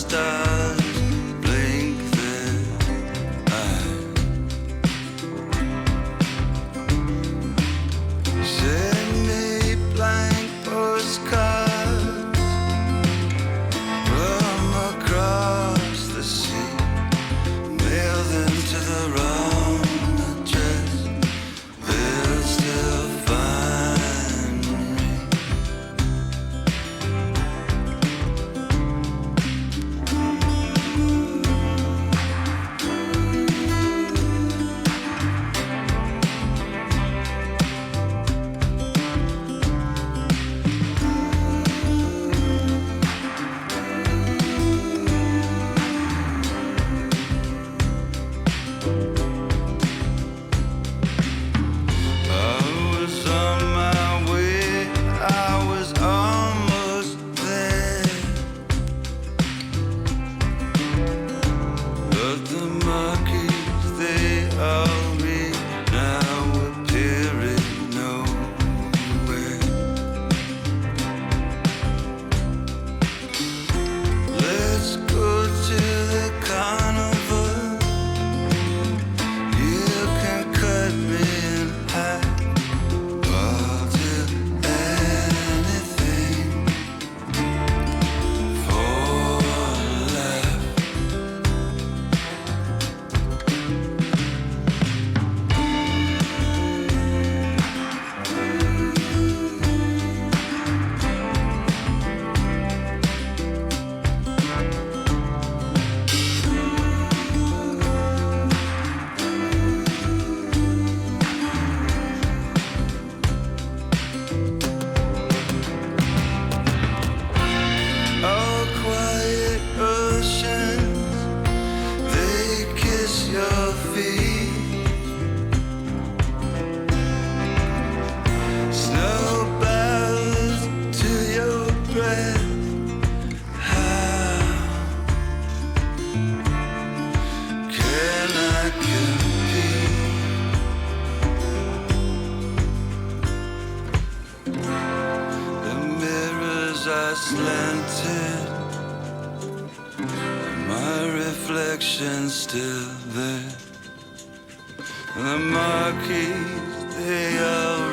stars blink their eyes. Send me blank postcards from across the sea. Mail them to the wrong address. They'll still find me. I was on my way, I was almost there, but the monkeys, they all read now appearing nowhere. Let's go to the carnival. You can cut me in half. I'll do anything for a laugh. Oh, quiet oceans, they kiss your feet. Snow bows to your breath. How can I compete? The mirrors are slanted, my reflection's still there. The marquees, they all